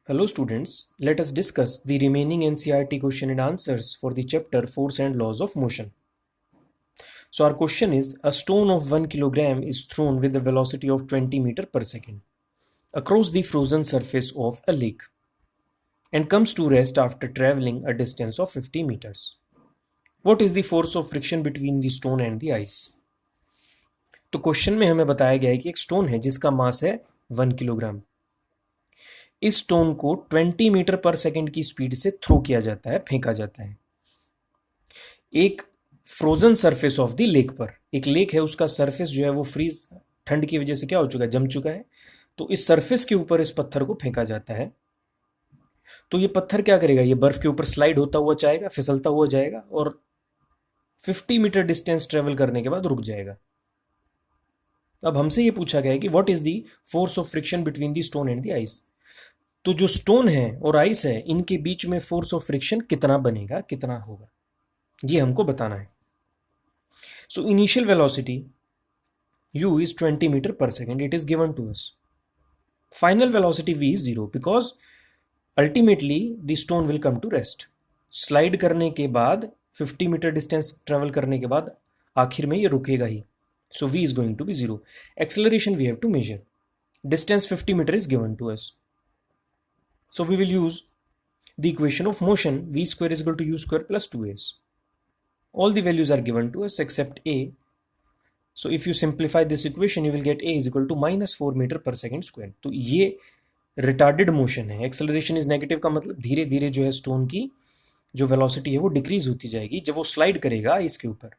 Hello students, let us discuss the remaining NCERT question and answers for the chapter Force and Laws of Motion. So our question is, a stone of 1 kilogram is thrown with a velocity of 20 meter per second across the frozen surface of a lake and comes to rest after traveling a distance of 50 meters. What is the force of friction between the stone and the ice? तो question में हमें बताया गया है कि एक stone है जिसका मास है 1 किलोग्राम। इस स्टोन को 20 मीटर पर सेकंड की स्पीड से थ्रो किया जाता है, फेंका जाता है एक frozen surface of the lake पर। एक लेक है, उसका सरफेस जो है वो फ्रीज ठंड की वजह से क्या हो चुका है, जम चुका है। तो इस सरफेस के ऊपर इस पत्थर को फेंका जाता है। तो ये पत्थर क्या करेगा, ये बर्फ के ऊपर स्लाइड होता हुआ जाएगा, फिसलता हुआ जाएगा और 50 मीटर डिस्टेंस ट्रेवल करने के बाद रुक जाएगा। अब हमसे ये पूछा गया है कि what is the force of friction between the stone and the ice. तो जो स्टोन है और आइस है, इनके बीच में फोर्स ऑफ फ्रिक्शन कितना बनेगा, कितना होगा, ये हमको बताना है। So initial velocity u is 20 meter per second, it is given to us. Final velocity v is 0 because ultimately the stone will come to rest. Slide करने के बाद 50 मीटर डिस्टेंस ट्रेवल करने के बाद आखिर में ये रुकेगा ही। सो v is going to be 0. Acceleration we have to measure. Distance 50 meter is given to us. So we will use the equation of motion v square is equal to u square plus 2s. All the values are given to us except a. So if you simplify this equation, you will get a is equal to minus 4 meter per second square. तो ये retarded motion है। Acceleration is negative का मतलब धीरे धीरे जो है stone की जो वेलोसिटी है वो डिक्रीज होती जाएगी जब वो स्लाइड करेगा इसके ऊपर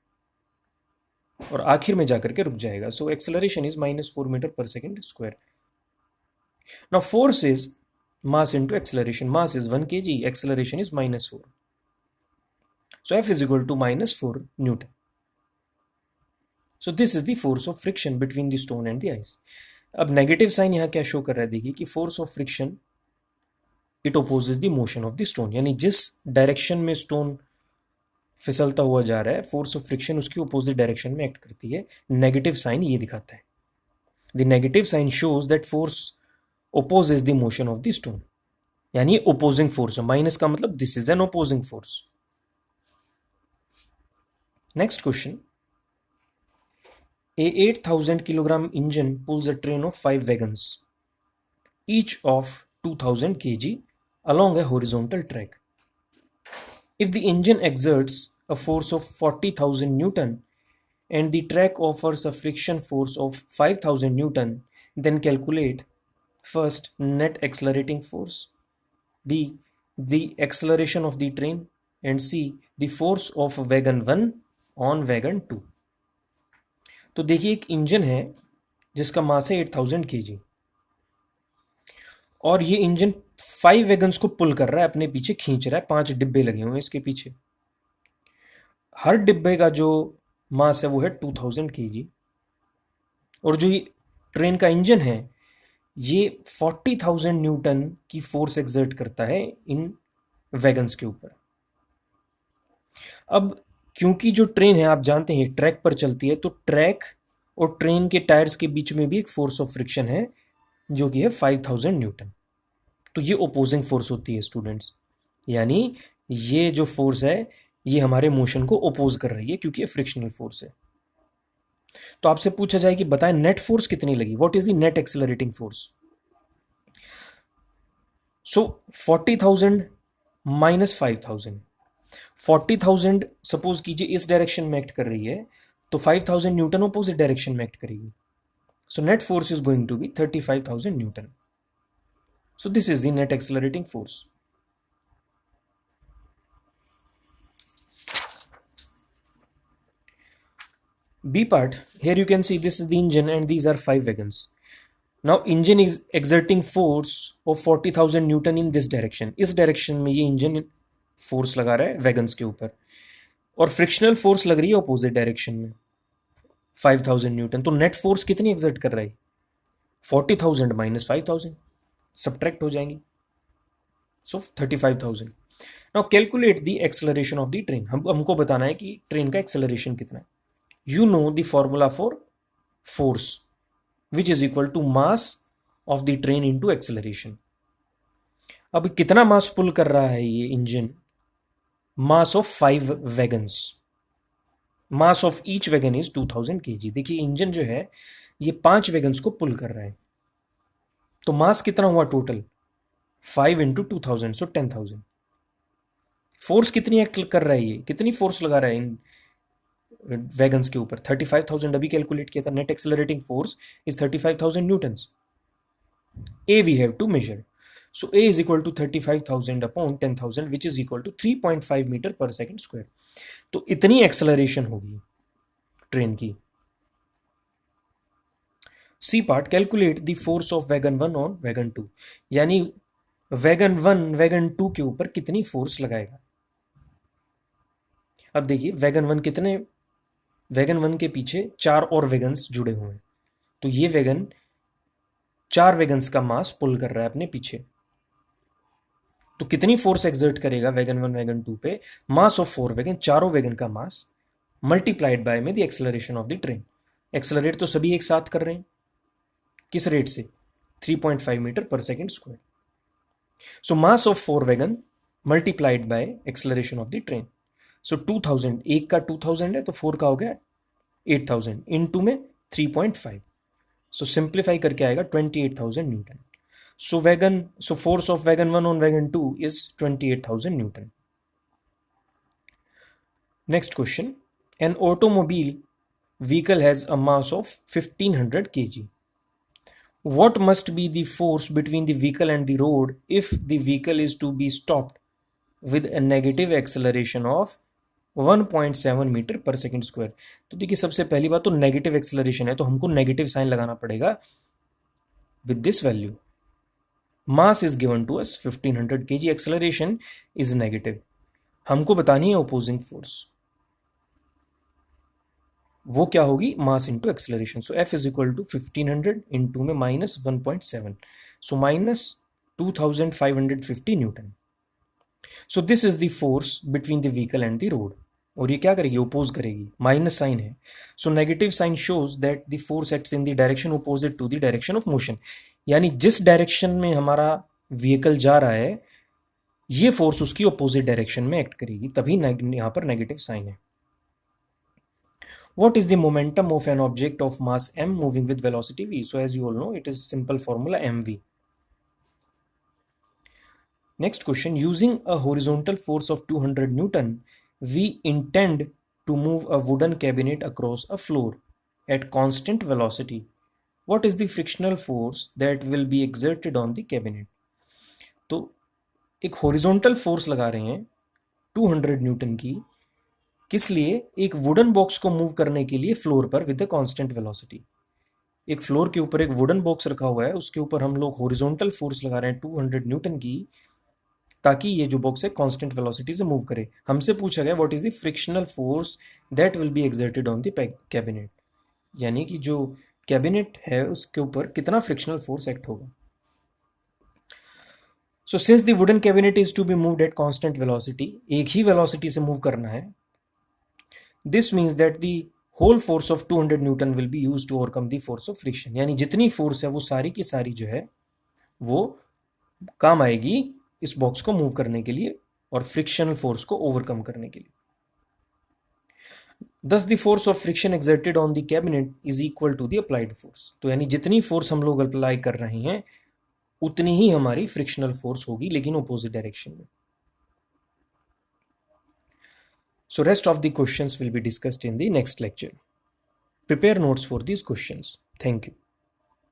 और आखिर में जाकर के रुक जाएगा। So acceleration is minus 4 metre per second square. Now force is mass into acceleration. Mass is 1 kg, acceleration is minus 4. So F is equal to minus 4 Newton. So this is the force of friction between the stone and the ice. अब negative sign यहाँ क्या show कर रहा है, देखिए कि force of friction it opposes the motion of the stone, यानी जिस डायरेक्शन में स्टोन फिसलता हुआ जा रहा है फोर्स ऑफ फ्रिक्शन उसकी अपोजिट डायरेक्शन में एक्ट करती है। नेगेटिव साइन ये दिखाता है। The negative sign shows that force opposes the motion of the stone, यानी opposing force है। माइनस का मतलब this is an opposing force. Next question. A 8,000 kilogram engine pulls a train of 5 wagons, each of 2,000 kg along a horizontal track. If the engine exerts a force of 40,000 Newton and the track offers a friction force of 5,000 Newton, then calculate first net accelerating force, b the acceleration of the train, and c the force of wagon 1 on wagon 2. तो देखिए एक engine है जिसका मास है 8,000 kg और ये engine 5 wagons को पुल कर रहा है, अपने पीछे खींच रहा है। 5 डिब्बे लगे हुए हैं इसके पीछे। हर डिब्बे का जो मास है वो है 2000 kg और जो ये ट्रेन का इंजन है ये 40,000 न्यूटन की फोर्स एक्सर्ट करता है इन वैगन्स के ऊपर। अब क्योंकि जो ट्रेन है आप जानते हैं ट्रैक पर चलती है, तो ट्रैक और ट्रेन के टायर्स के बीच में भी एक फोर्स ऑफ फ्रिक्शन है जो कि है 5,000 न्यूटन। तो ये ओपोजिंग फोर्स होती है स्टूडेंट्स, यानी ये जो फोर्स है ये हमारे मोशन को ओपोज कर रही है क्योंकि ये फ्रिक्शनल फोर्स है। तो आपसे पूछा जाए कि बताएं नेट फोर्स कितनी लगी, what is the net accelerating force. So 40,000 minus 5,000, 40,000 suppose कीजिए इस डायरेक्शन में एक्ट कर रही है तो 5,000 न्यूटन अपोजिट डायरेक्शन में एक्ट करेगी। So net force is going to be 35,000 newton. So this is the net accelerating force. B part, here you can see this is the engine and these are 5 wagons. Now engine is exerting force of 40,000 Newton in this direction. इस direction में ये engine force लगा रहा है wagons के ऊपर और frictional force लग रही है अपोजिट डायरेक्शन में 5,000 न्यूटन। तो नेट फोर्स कितनी एक्सर्ट कर रहा है, 40,000 माइनस 5,000 सब्ट्रैक्ट हो जाएंगी, सो 35,000। Now calculate the acceleration of the train. हमको बताना है कि ट्रेन का एक्सेलरेशन कितना है। You know the formula for force, which is equal to mass of the train into acceleration. अब कितना मास पुल कर रहा है ये engine? Mass of 5 wagons, mass of each wagon is 2000 kg। देखिए इंजन जो है ये 5 वैगन्स को पुल कर रहा है, तो मास कितना हुआ टोटल? 5 इंटू 2000, सो 10,000। फोर्स कितनी एक्ट कर रहा है ये, कितनी फोर्स लगा रहा है इन वैगन्स के ऊपर? 35,000 अभी कैलकुलेट किया था। Net accelerating force is 35,000 Newton's. A we have to measure. So A is equal to 35,000 upon 10,000 which is equal to 3.5 metre पर सेकंड स्क्वायर। तो इतनी एक्सेलरेशन होगी ट्रेन की। C part, calculate the force of wagon 1 on wagon 2, यानी wagon 1 wagon 2 के ऊपर कितनी force लगाएगा। अब देखिए वैगन 1 कितने, वैगन 1 के पीछे 4 और वैगन्स जुड़े हुए हैं, तो ये वैगन 4 वैगन्स का मास पुल कर रहा है अपने पीछे। तो कितनी फोर्स एक्सर्ट करेगा वैगन 1 वैगन 2 पे? मास ऑफ 4 वैगन, चारों वैगन का मास मल्टीप्लाइड बाय में the acceleration of the train. Accelerate तो सभी एक साथ कर रहे हैं, किस रेट से? 3.5 मीटर पर second square. So mass of 4 wagon multiplied by acceleration of the train. So 2000, एक का 2000 है तो 4 का हो गया 8000, इन टू में 3.5, सो सिंप्लीफाई करके आएगा 28,000 Newton. So force of wagon 1 on wagon 2 is 28,000 Newton. Next question. An automobile vehicle has a mass of 1500 kg. What must be the force between the vehicle and the road if the vehicle is to be stopped with a negative acceleration of 1.7 metre per second square? तो देखिए सबसे पहली बात तो negative acceleration है, तो हमको negative sign लगाना पड़ेगा with this value. Mass is given to us 1500 kg, acceleration is negative, हमको बतानी है ओपोजिंग फोर्स, वो क्या होगी? Mass into acceleration. So F is equal to 1500 into में minus 1.7, so minus 2550 newton. So this is the force between the vehicle and the road. और ये क्या करेगी? ओपोज करेगी, माइनस साइन है। So negative sign shows that the force acts in the direction opposite to the direction of motion, यानी जिस direction में हमारा व्हीकल जा रहा है ये फोर्स उसकी अपोजिट डायरेक्शन में एक्ट करेगी, तभी यहां पर नेगेटिव साइन है। What is the momentum of an object of mass m moving with velocity v? So as you all know, it is simple formula mv. Next question, using a horizontal force of 200 Newton, we intend to move a wooden cabinet across a floor at constant velocity. What is the frictional force that will be exerted on the cabinet? तो एक horizontal force लगा रहे हैं 200 Newton की, किस लिए? एक wooden box को मूव करने के लिए फ्लोर पर विद द कांस्टेंट वेलोसिटी। एक फ्लोर के ऊपर एक वुडन बॉक्स रखा हुआ है, उसके ऊपर हम लोग हॉरिजॉन्टल फोर्स लगा रहे हैं 200 न्यूटन की, ताकि ये जो बॉक्स है कांस्टेंट वेलोसिटी से मूव करे। हमसे पूछा गया what is the frictional force that will be exerted on the cabinet, यानी कि जो कैबिनेट है उसके ऊपर कितना फ्रिक्शनल फोर्स एक्ट होगा। So since the wooden cabinet is to be moved at constant velocity, एक ही वेलोसिटी से मूव करना है, this means that the whole force of 200 newton will be use to overcome the force of friction, यानी जितनी force है वो सारी की सारी जो है वो काम आएगी इस बॉक्स को मूव करने के लिए और फ्रिक्शनल फोर्स को ओवरकम करने के लिए। Thus the force of friction exerted on the cabinet is equal to the applied force. तो यानी जितनी फोर्स हम लोग अप्लाई कर रहे हैं उतनी ही हमारी फ्रिक्शनल फोर्स होगी, लेकिन ऑपोजिट डायरेक्शन में। So rest of the questions will be discussed in the next lecture. Prepare notes for these questions. Thank you.